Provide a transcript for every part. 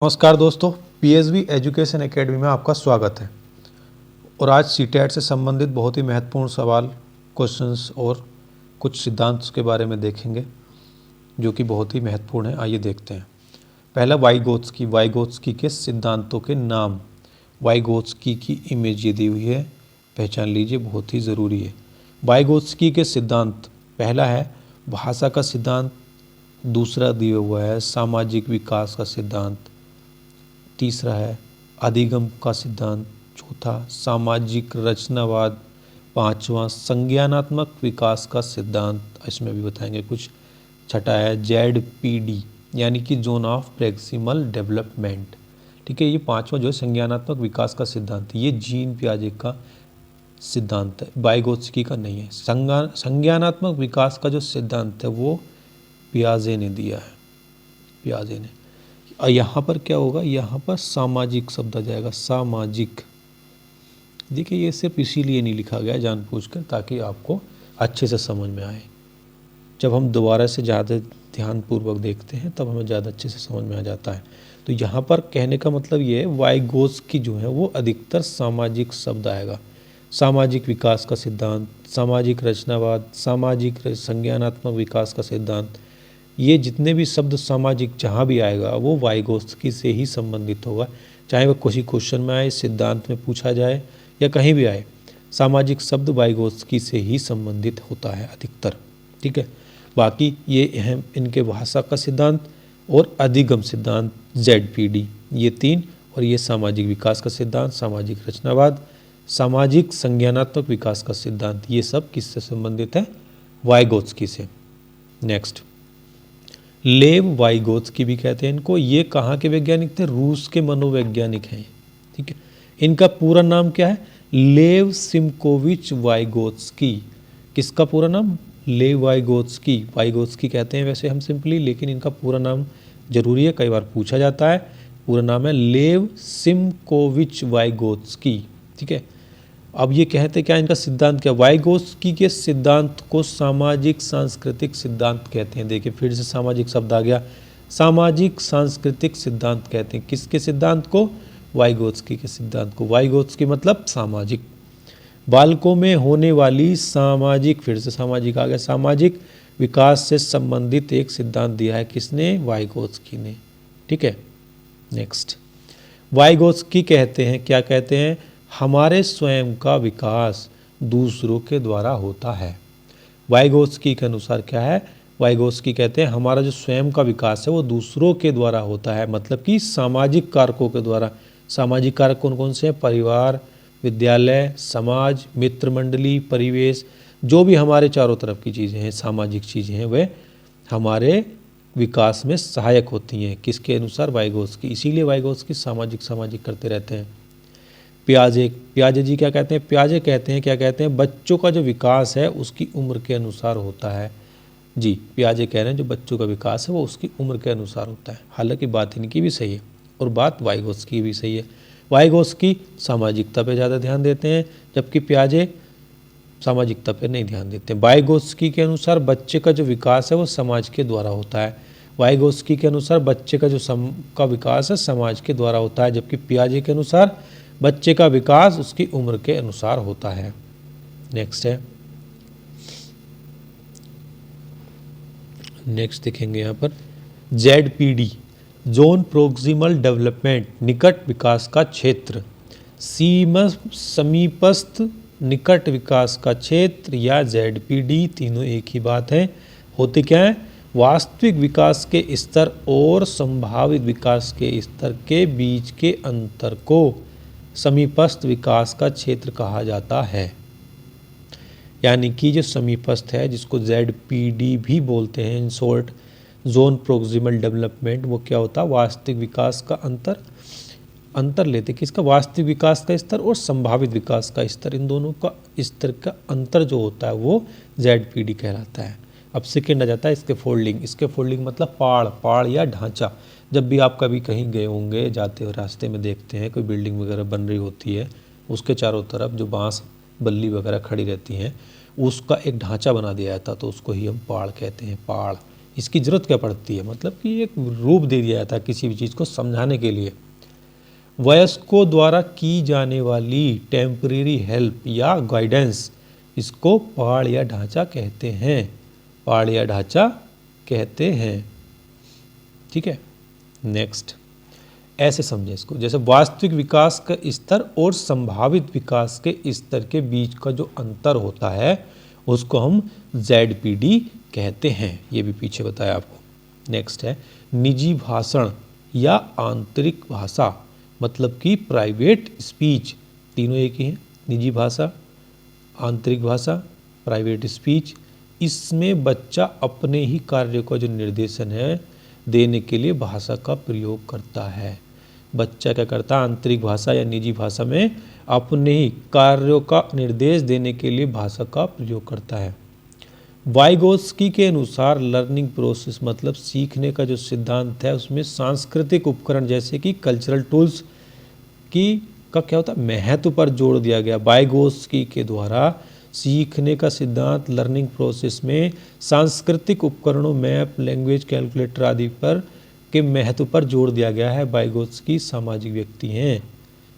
नमस्कार दोस्तों, PSB education academy में आपका स्वागत है। और आज सीटेट से संबंधित बहुत ही महत्वपूर्ण सवाल, क्वेश्चंस और कुछ सिद्धांत के बारे में देखेंगे जो कि बहुत ही महत्वपूर्ण है। आइए देखते हैं। पहला, वाइगोत्स्की के सिद्धांतों के नाम। वाइगोत्स्की की इमेज ये दी हुई है, पहचान लीजिए, बहुत ही ज़रूरी है। वाइगोत्स्की के सिद्धांत, पहला है भाषा का सिद्धांत, दूसरा दिया हुआ है सामाजिक विकास का सिद्धांत, तीसरा है अधिगम का सिद्धांत, चौथा सामाजिक रचनावाद, पांचवा संज्ञानात्मक विकास का सिद्धांत, इसमें भी बताएंगे कुछ, छठा है ZPD यानी कि जोन ऑफ प्रॉक्सिमल डेवलपमेंट। ठीक है, ये पांचवा जो है संज्ञानात्मक विकास का सिद्धांत, ये जीन पियाजे का सिद्धांत है, वाइगोत्स्की का नहीं है। संज्ञानात्मक विकास का जो सिद्धांत है वो पियाजे ने दिया है, पियाजे ने। और यहाँ पर क्या होगा, यहाँ पर सामाजिक शब्द आ जाएगा, सामाजिक। देखिए ये सिर्फ इसीलिए नहीं लिखा गया जानबूझकर ताकि आपको अच्छे से समझ में आए। जब हम दोबारा से ज़्यादा ध्यानपूर्वक देखते हैं तब हमें ज़्यादा अच्छे से समझ में आ जाता है। तो यहाँ पर कहने का मतलब ये है, वाइगोत्स्की जो है वो अधिकतर सामाजिक शब्द आएगा। सामाजिक विकास का सिद्धांत, सामाजिक रचनावाद, सामाजिक संज्ञानात्मक विकास का सिद्धांत, ये जितने भी शब्द सामाजिक जहाँ भी आएगा वो वाइगोत्स्की से ही संबंधित होगा। चाहे वह किसी क्वेश्चन में आए, सिद्धांत में पूछा जाए या कहीं भी आए, सामाजिक शब्द वाइगोत्स्की से ही संबंधित होता है अधिकतर। ठीक है, बाकी ये हैं इनके भाषा का सिद्धांत और अधिगम सिद्धांत ZPD, ये तीन, और ये सामाजिक विकास का सिद्धांत, सामाजिक रचनावाद, सामाजिक संज्ञानात्मक विकास का सिद्धांत, ये सब किससे संबंधित है, वाइगोत्स्की से। नेक्स्ट, लेव वाइगोत्स्की भी कहते हैं इनको। ये कहाँ के वैज्ञानिक थे, रूस के मनोवैज्ञानिक हैं। ठीक है, इनका पूरा नाम क्या है, लेव सिमकोविच वाइगोत्स्की। किसका पूरा नाम, लेव वाइगोत्स्की। वाइगोत्स्की कहते हैं वैसे हम सिंपली, लेकिन इनका पूरा नाम जरूरी है, कई बार पूछा जाता है। पूरा नाम है लेव सिमकोविच वाइगोत्स्की। ठीक है, अब ये कहते क्या, इनका सिद्धांत क्या, वाइगोत्स्की के सिद्धांत को सामाजिक सांस्कृतिक सिद्धांत कहते हैं। देखिए फिर से सामाजिक शब्द आ गया, सामाजिक सांस्कृतिक सिद्धांत कहते हैं किसके सिद्धांत को, वाइगोत्स्की के सिद्धांत को। वाइगोत्स्की मतलब सामाजिक, बालकों में होने वाली सामाजिक, फिर से सामाजिक आ गया, सामाजिक विकास से संबंधित एक सिद्धांत दिया है किसने, वाइगोत्स्की ने। ठीक है, नेक्स्ट, वाइगोत्स्की कहते हैं, क्या कहते हैं, हमारे स्वयं का विकास दूसरों के द्वारा होता है। वाइगोत्स्की के अनुसार क्या है, वाइगोत्स्की कहते हैं हमारा जो स्वयं का विकास है वो दूसरों के द्वारा होता है, मतलब कि सामाजिक कारकों के द्वारा। सामाजिक कारक कौन कौन से हैं, परिवार, विद्यालय, समाज, मित्र मंडली, परिवेश, जो भी हमारे चारों तरफ की चीज़ें हैं, सामाजिक चीज़ें हैं, वे हमारे विकास में सहायक होती हैं। किसके अनुसार, वाइगोत्स्की। इसीलिए वाइगोत्स्की सामाजिक सामाजिक करते रहते हैं। पियाजे जी क्या कहते हैं, पियाजे कहते हैं, क्या कहते हैं, बच्चों का जो विकास है उसकी उम्र के अनुसार होता है। जी, पियाजे कह रहे हैं जो बच्चों का विकास है वो उसकी उम्र के अनुसार होता है। हालांकि बात इनकी भी सही है और बात वाइगोत्स्की की भी सही है। वाइगोत्स्की सामाजिकता पे ज़्यादा ध्यान देते हैं जबकि पियाजे सामाजिकता पे नहीं ध्यान देते हैं। वाइगोत्स्की के अनुसार बच्चे का जो विकास है वो समाज के द्वारा होता है। वाइगोत्स्की के अनुसार बच्चे का जो विकास है समाज के द्वारा होता है, जबकि पियाजे के अनुसार बच्चे का विकास उसकी उम्र के अनुसार होता है। नेक्स्ट है, नेक्स्ट देखेंगे यहाँ पर ZPD, जोन प्रोक्सिमल डेवलपमेंट, निकट विकास का क्षेत्र, समीपस्थ निकट विकास का क्षेत्र या ZPD, तीनों एक ही बात है। होते क्या है, वास्तविक विकास के स्तर और संभावित विकास के स्तर के बीच के अंतर को समीपस्थ विकास का क्षेत्र कहा जाता है। यानी कि जो समीपस्थ है जिसको ZPD भी बोलते हैं, in short zone proximal development, वो क्या होता है, वास्तविक विकास का अंतर लेते किसका, वास्तविक विकास का स्तर और संभावित विकास का स्तर, इन दोनों का स्तर का अंतर जो होता है वो ZPD कहलाता है। अब सेकेंड आ जाता है इसके फोल्डिंग मतलब पहाड़ या ढांचा। जब भी आप कभी कहीं गए होंगे, जाते हुए रास्ते में देखते हैं कोई बिल्डिंग वगैरह बन रही होती है, उसके चारों तरफ जो बांस बल्ली वगैरह खड़ी रहती हैं, उसका एक ढांचा बना दिया जाता, तो उसको ही हम पहाड़ कहते हैं, पहाड़ इसकी ज़रूरत क्या पड़ती है, मतलब कि एक रूप दे दिया जाता है किसी भी चीज़ को समझाने के लिए। वयस्कों द्वारा की जाने वाली टेम्परेरी हेल्प या गाइडेंस, इसको पहाड़ या ढांचा कहते हैं, पहाड़ या ढांचा कहते हैं। ठीक है, नेक्स्ट ऐसे समझें इसको, जैसे वास्तविक विकास का स्तर और संभावित विकास के स्तर के बीच का जो अंतर होता है उसको हम ZPD कहते हैं, ये भी पीछे बताया आपको। नेक्स्ट है निजी भाषण या आंतरिक भाषा, मतलब कि प्राइवेट स्पीच, तीनों एक ही हैं, निजी भाषा, आंतरिक भाषा, प्राइवेट स्पीच। इसमें बच्चा अपने ही कार्य का जो निर्देशन है देने के लिए भाषा का प्रयोग करता है। बच्चा क्या करता है, आंतरिक भाषा या निजी भाषा में अपने ही कार्यों का निर्देश देने के लिए भाषा का प्रयोग करता है। वाइगोत्स्की के अनुसार लर्निंग प्रोसेस, मतलब सीखने का जो सिद्धांत है उसमें सांस्कृतिक उपकरण जैसे कि कल्चरल टूल्स का क्या होता है, महत्व पर जोर दिया गया। वाइगोत्स्की के द्वारा सीखने का सिद्धांत लर्निंग प्रोसेस में सांस्कृतिक उपकरणों, मैप, लैंग्वेज, कैलकुलेटर आदि पर के महत्व पर जोर दिया गया है। वाइगोत्स्की सामाजिक व्यक्ति हैं,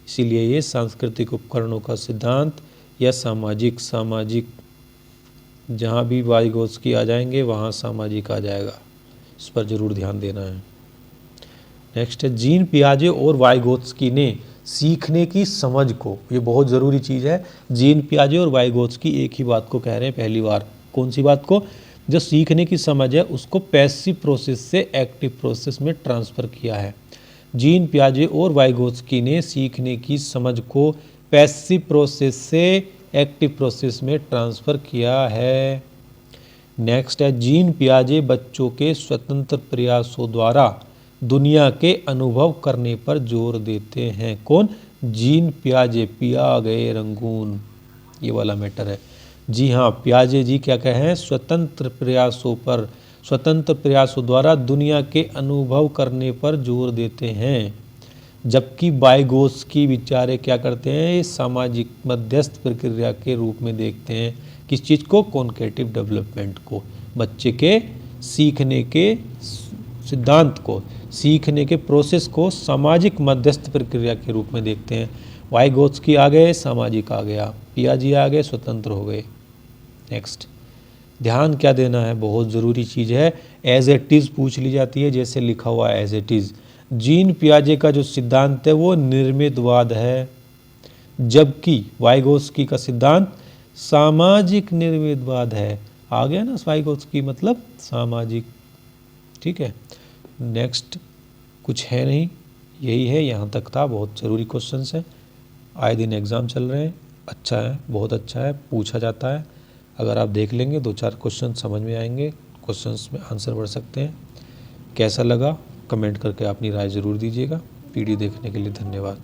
इसीलिए ये सांस्कृतिक उपकरणों का सिद्धांत या सामाजिक जहाँ भी वाइगोत्स्की आ जाएंगे वहाँ सामाजिक आ जाएगा, इस पर जरूर ध्यान देना है। नेक्स्ट है जीन पियाजे और वाइगोत्स्की ने सीखने की समझ को, ये बहुत ज़रूरी चीज़ है, जीन पियाजे और वाइगोत्स्की एक ही बात को कह रहे हैं पहली बार। कौन सी बात को, जो सीखने की समझ है उसको पैसिव प्रोसेस से एक्टिव प्रोसेस में ट्रांसफ़र किया है। जीन पियाजे और वाइगोत्स्की ने सीखने की समझ को पैसिव प्रोसेस से एक्टिव प्रोसेस में ट्रांसफ़र किया है। नेक्स्ट है जीन पियाजे बच्चों के स्वतंत्र प्रयासों द्वारा दुनिया के अनुभव करने पर जोर देते हैं। कौन, जीन पियाजे, पिया गए रंगून, ये वाला मैटर है। जी हाँ, पियाजे जी क्या कहें, स्वतंत्र प्रयासों द्वारा दुनिया के अनुभव करने पर जोर देते हैं, जबकि वाइगोत्स्की विचारे क्या करते हैं, सामाजिक मध्यस्थ प्रक्रिया के रूप में देखते हैं। किस चीज़ को, कॉन्केटिव डेवलपमेंट को, बच्चे के सीखने के सिद्धांत को, सीखने के प्रोसेस को सामाजिक मध्यस्थ प्रक्रिया के रूप में देखते हैं। वाइगोत्स्की आ गए, सामाजिक आ गया, पियाजे आ गए, स्वतंत्र हो गए। नेक्स्ट, ध्यान क्या देना है, बहुत ज़रूरी चीज़ है, एज इट इज़ पूछ ली जाती है, जैसे लिखा हुआ एज इट इज़। जीन पियाजे का जो सिद्धांत है वो निर्मितवाद है, जबकि वाइगोत्स्की का सिद्धांत सामाजिक निर्मितवाद है। आ गया ना, वाइगोत्स्की मतलब सामाजिक। ठीक है, नेक्स्ट कुछ है नहीं, यही है, यहाँ तक था। बहुत ज़रूरी क्वेश्चंस हैं, आए दिन एग्ज़ाम चल रहे हैं, अच्छा है, बहुत अच्छा है, पूछा जाता है। अगर आप देख लेंगे 2-4 क्वेश्चन समझ में आएंगे, क्वेश्चंस में आंसर बढ़ सकते हैं। कैसा लगा कमेंट करके अपनी राय ज़रूर दीजिएगा। वीडियो देखने के लिए धन्यवाद।